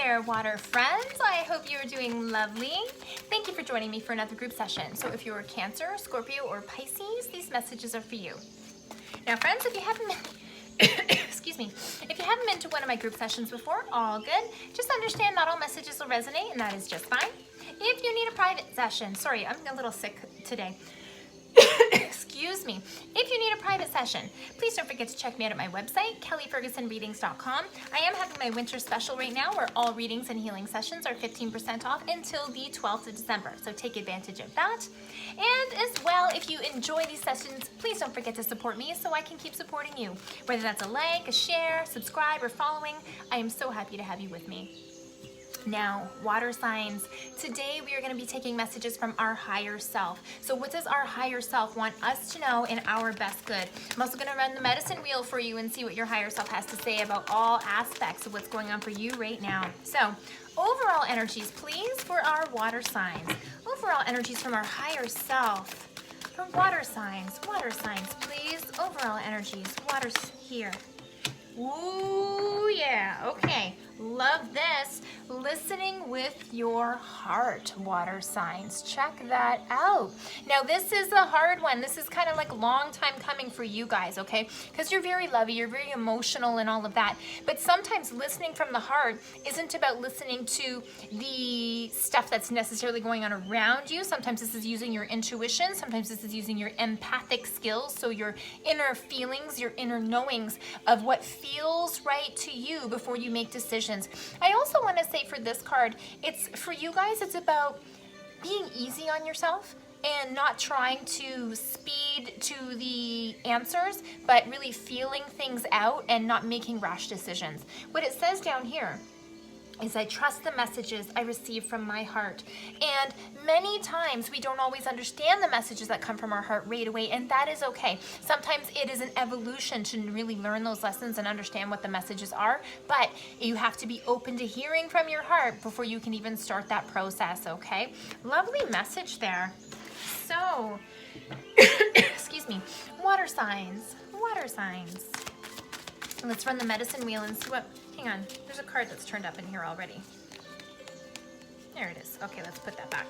there, water friends. I hope you're doing lovely. Thank you for joining me for another group session. So if you're Cancer, Scorpio, or Pisces, these messages are for you. Now, friends, if you haven't been, excuse me, if you haven't been to one of my group sessions before, all good. Just understand not all messages will resonate, and that is just fine. If you need a private session, sorry, I'm a little sick today. Excuse me. If you need a private session, please don't forget to check me out at my website, kellyfergusonreadings.com. I am having my winter special right now where all readings and healing sessions are 15% off until the 12th of December. So take advantage of that. And as well, if you enjoy these sessions, please don't forget to support me so I can keep supporting you. Whether that's a like, a share, subscribe, or following, I am so happy to have you with me. Now, water signs, today we are going to be taking messages from our higher self. So what does our higher self want us to know in our best good? I'm also going to run the medicine wheel for you and see what your higher self has to say about all aspects of what's going on for you right now. So, overall energies, please, for our water signs. Overall energies from our higher self. For water signs, please. Overall energies, water's here. Ooh, yeah, okay. Love this. Listening with your heart, water signs. Check that out. Now, this is a hard one. This is kind of like a long time coming for you guys, okay? Because you're very lovey, you're very emotional and all of that. But sometimes listening from the heart isn't about listening to the stuff that's necessarily going on around you. Sometimes this is using your intuition. Sometimes this is using your empathic skills. So your inner feelings, your inner knowings of what feels right to you before you make decisions. I also want to say for this card, it's for you guys, it's about being easy on yourself and not trying to speed to the answers, but really feeling things out and not making rash decisions. What it says down here is I trust the messages I receive from my heart. And many times we don't always understand the messages that come from our heart right away, and that is okay. Sometimes it is an evolution to really learn those lessons and understand what the messages are, but you have to be open to hearing from your heart before you can even start that process, okay? Lovely message there. So, excuse me, water signs. Let's run the medicine wheel and see what, hang on, there's a card that's turned up in here already. There it is. Okay, let's put that back.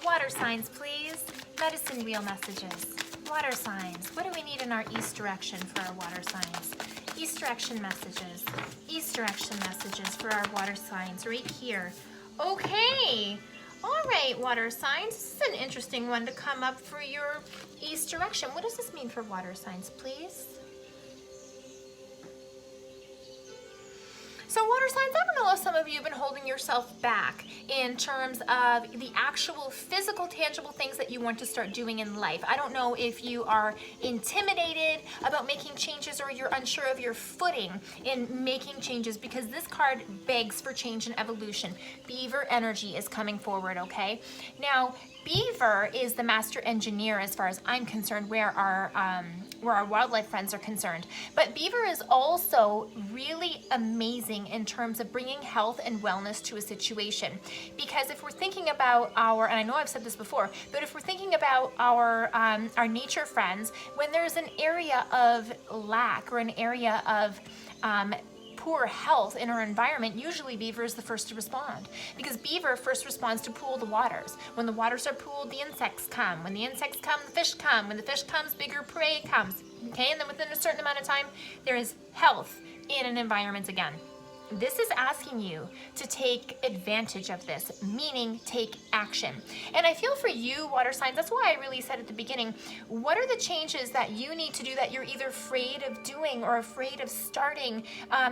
Water signs, please. Medicine wheel messages. Water signs. What do we need in our east direction for our water signs? East direction messages. East direction messages for our water signs right here. Okay. All right, water signs. This is an interesting one to come up for your east direction. What does this mean for water signs, please? So water signs, I don't know if some of you have been holding yourself back in terms of the actual physical, tangible things that you want to start doing in life. I don't know if you are intimidated about making changes or you're unsure of your footing in making changes, because this card begs for change and evolution. Beaver energy is coming forward, okay? Now, Beaver is the master engineer as far as I'm concerned, where our wildlife friends are concerned. But Beaver is also really amazing in terms of bringing health and wellness to a situation. Because if we're thinking about and I know I've said this before, but if we're thinking about our nature friends, when there's an area of lack or an area of poor health in our environment, usually Beaver is the first to respond, because Beaver first responds to pool the waters. When the waters are pooled, the insects come. When the insects come, the fish come. When the fish comes, bigger prey comes. Okay, and then within a certain amount of time, there is health in an environment again. This is asking you to take advantage of this, meaning take action. And I feel for you, water signs, that's why I really said at the beginning, what are the changes that you need to do that you're either afraid of doing or afraid of starting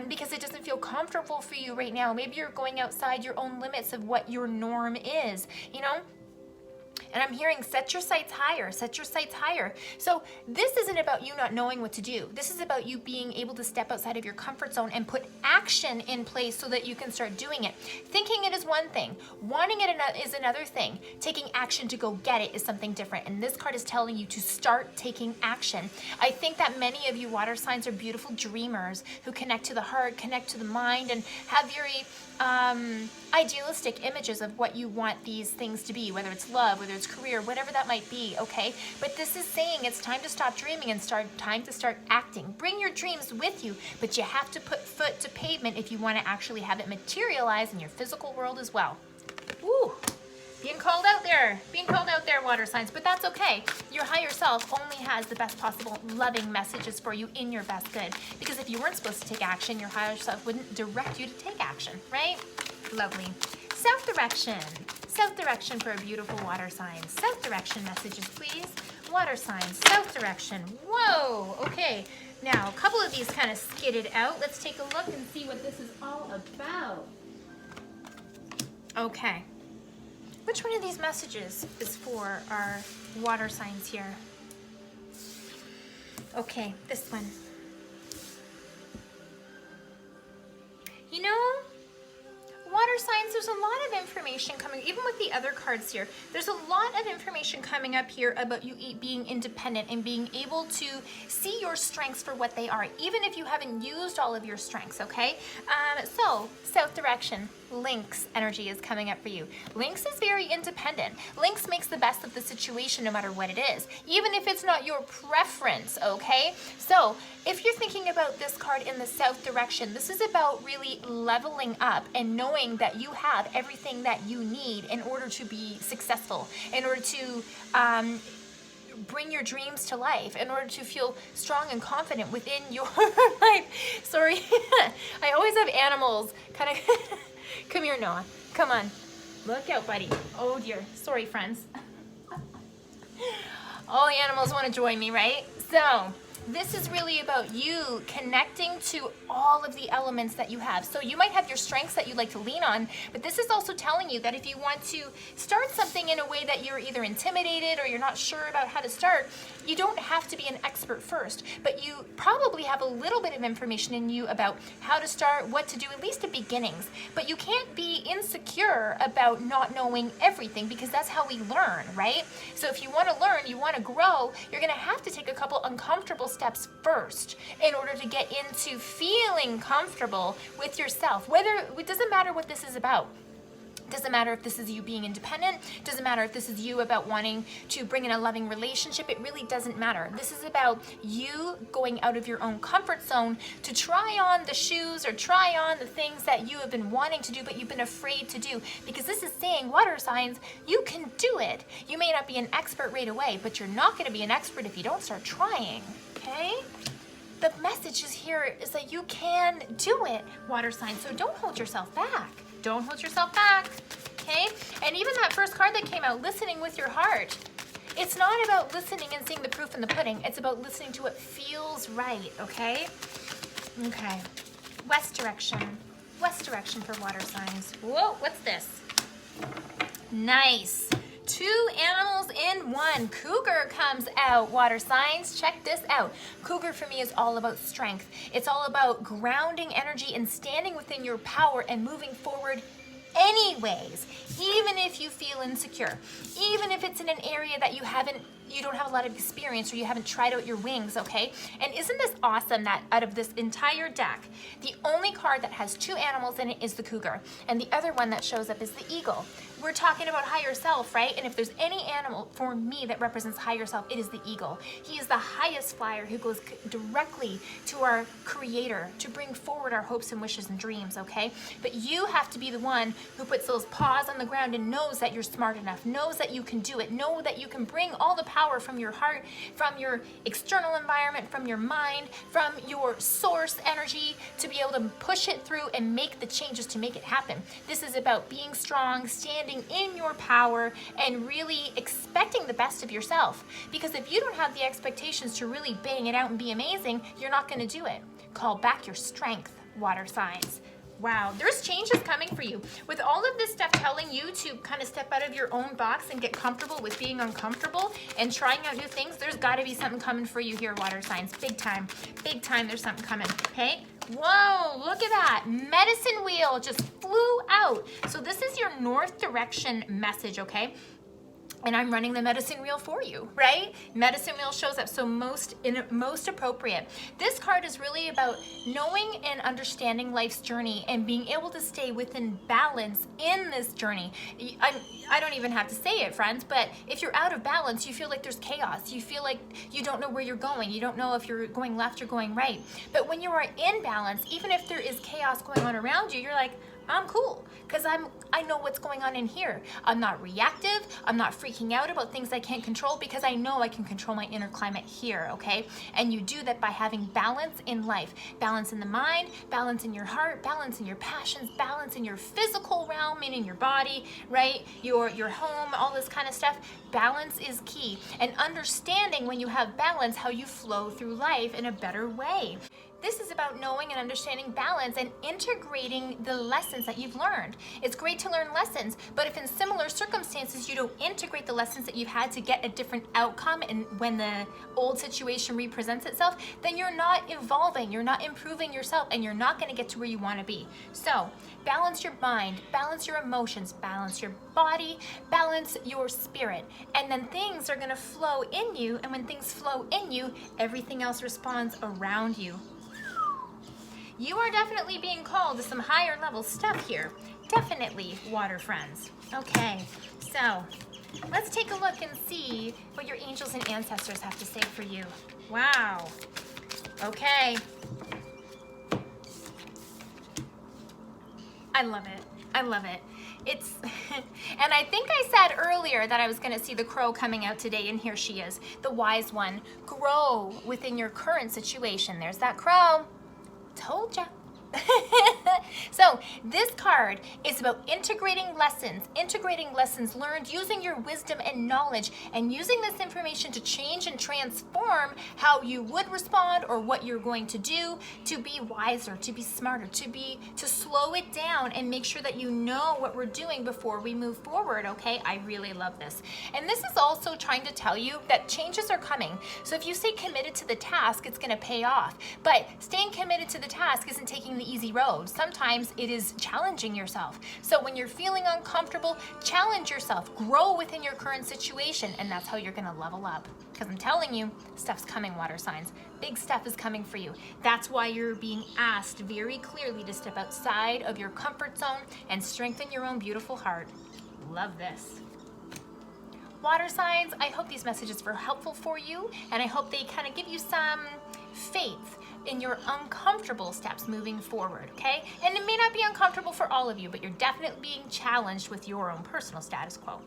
because it doesn't feel comfortable for you right now? Maybe you're going outside your own limits of what your norm is, you know? And I'm hearing set your sights higher, set your sights higher. So this isn't about you not knowing what to do. This is about you being able to step outside of your comfort zone and put action in place so that you can start doing it. Thinking it is one thing, wanting it is another thing. Taking action to go get it is something different. And this card is telling you to start taking action. I think that many of you water signs are beautiful dreamers who connect to the heart, connect to the mind, and have very idealistic images of what you want these things to be, whether it's love, whether relationships, career, whatever that might be, okay? But this is saying it's time to stop dreaming and time to start acting. Bring your dreams with you, but you have to put foot to pavement if you want to actually have it materialize in your physical world as well. Woo! Being called out there, water signs, but that's okay. Your higher self only has the best possible loving messages for you in your best good. Because if you weren't supposed to take action, your higher self wouldn't direct you to take action, right? Lovely. South direction for a beautiful water sign. South direction messages, please. Water signs, south direction. Whoa, okay. Now, a couple of these kind of skidded out. Let's take a look and see what this is all about. Okay. Which one of these messages is for our water signs here? Okay, this one. You know, water signs, there's a lot of information coming, even with the other cards here, there's a lot of information coming up here about you being independent and being able to see your strengths for what they are, even if you haven't used all of your strengths, okay? So, south direction, Lynx energy is coming up for you. Lynx is very independent. Lynx makes the best of the situation no matter what it is, even if it's not your preference, okay? So, if you're thinking about this card in the south direction, this is about really leveling up and knowing that you have everything that you need in order to be successful, in order to bring your dreams to life, in order to feel strong and confident within your life. Sorry, I always have animals kind of, come here, Noah, come on, look out, buddy. Oh dear, sorry, friends. All the animals want to join me, right? So, this is really about you connecting to all of the elements that you have. So you might have your strengths that you like to lean on, but this is also telling you that if you want to start something in a way that you're either intimidated or you're not sure about how to start, you don't have to be an expert first, but you probably have a little bit of information in you about how to start, what to do, at least the beginnings. But you can't be insecure about not knowing everything, because that's how we learn, right? So if you want to learn, you want to grow, you're going to have to take a couple uncomfortable steps first in order to get into feeling comfortable with yourself. It doesn't matter what this is about. Doesn't matter if this is you being independent, doesn't matter if this is you about wanting to bring in a loving relationship, it really doesn't matter. This is about you going out of your own comfort zone to try on the shoes or try on the things that you have been wanting to do but you've been afraid to do, because this is saying, water signs, you can do it. You may not be an expert right away, but you're not going to be an expert if you don't start trying, okay? The message is here is that you can do it, water signs, so don't hold yourself back. Don't hold yourself back, okay? And even that first card that came out, listening with your heart. It's not about listening and seeing the proof in the pudding. It's about listening to what feels right, okay? Okay. West direction for water signs. Whoa, what's this? Nice. 2 animals in 1. Cougar comes out, water signs. Check this out. Cougar for me is all about strength. It's all about grounding energy and standing within your power and moving forward anyways, even if you feel insecure, even if it's in an area that you don't have a lot of experience or you haven't tried out your wings, okay? And isn't this awesome that out of this entire deck, the only card that has 2 animals in it is the cougar, and the other one that shows up is the eagle. We're talking about higher self, right? And if there's any animal for me that represents higher self, it is the eagle. He is the highest flyer who goes directly to our creator to bring forward our hopes and wishes and dreams, okay? But you have to be the one who puts those paws on the ground and knows that you're smart enough, knows that you can do it, know that you can bring all the power from your heart, from your external environment, from your mind, from your source energy to be able to push it through and make the changes to make it happen. This is about being strong, standing in your power, and really expecting the best of yourself. Because if you don't have the expectations to really bang it out and be amazing, you're not going to do it. Call back your strength, water signs. Wow, there's changes coming for you. With all of this stuff telling you to kind of step out of your own box and get comfortable with being uncomfortable and trying out new things, there's got to be something coming for you here, water signs. Big time. Big time there's something coming, okay? Whoa, look at that. Medicine wheel just flew out. So this is your north direction message, okay? and I'm running the medicine wheel for you, right? Medicine wheel shows up, so most appropriate. This card is really about knowing and understanding life's journey and being able to stay within balance in this journey. I don't even have to say it, friends, but if you're out of balance, you feel like there's chaos. You feel like you don't know where you're going. You don't know if you're going left or going right. But when you are in balance, even if there is chaos going on around you, you're like, I'm cool, because I know what's going on in here. I'm not reactive. I'm not freaking out about things I can't control, because I know I can control my inner climate here, okay? And you do that by having balance in life. Balance in the mind, balance in your heart, balance in your passions, balance in your physical realm, meaning your body, right? Your home, all this kind of stuff. Balance is key. And understanding when you have balance, how you flow through life in a better way. This is about knowing and understanding balance and integrating the lessons that you've learned. It's great to learn lessons, but if in similar circumstances you don't integrate the lessons that you've had to get a different outcome, and when the old situation represents itself, then you're not evolving, you're not improving yourself, and you're not going to get to where you want to be. So balance your mind, balance your emotions, balance your body, balance your spirit, and then things are going to flow in you, and when things flow in you, everything else responds around you. You are definitely being called to some higher level stuff here. Definitely, water friends. Okay, so let's take a look and see what your angels and ancestors have to say for you. Wow. Okay. I love it. I love it. It's, and I think I said earlier that I was going to see the crow coming out today, and here she is, the wise one. Grow within your current situation. There's that crow. Told ya. So this card is about integrating lessons learned, using your wisdom and knowledge, and using this information to change and transform how you would respond or what you're going to do, to be wiser, to be smarter, to slow it down and make sure that you know what we're doing before we move forward, okay? I really love this. And this is also trying to tell you that changes are coming. So if you stay committed to the task, it's going to pay off. But staying committed to the task isn't taking the easy road. Sometimes it is challenging yourself. So when you're feeling uncomfortable, challenge yourself, grow within your current situation, and that's how you're gonna level up. Because I'm telling you, stuff's coming, water signs. Big stuff is coming for you. That's why you're being asked very clearly to step outside of your comfort zone and strengthen your own beautiful heart. Love this. Water signs, I hope these messages were helpful for you, and I hope they kind of give you some faith in your uncomfortable steps moving forward, okay? And it may not be uncomfortable for all of you, but you're definitely being challenged with your own personal status quo.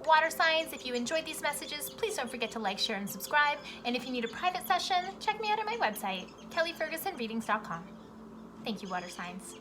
Water signs, if you enjoyed these messages, please don't forget to like, share, and subscribe. And if you need a private session, check me out at my website, kellyfergusonreadings.com. Thank you, water signs.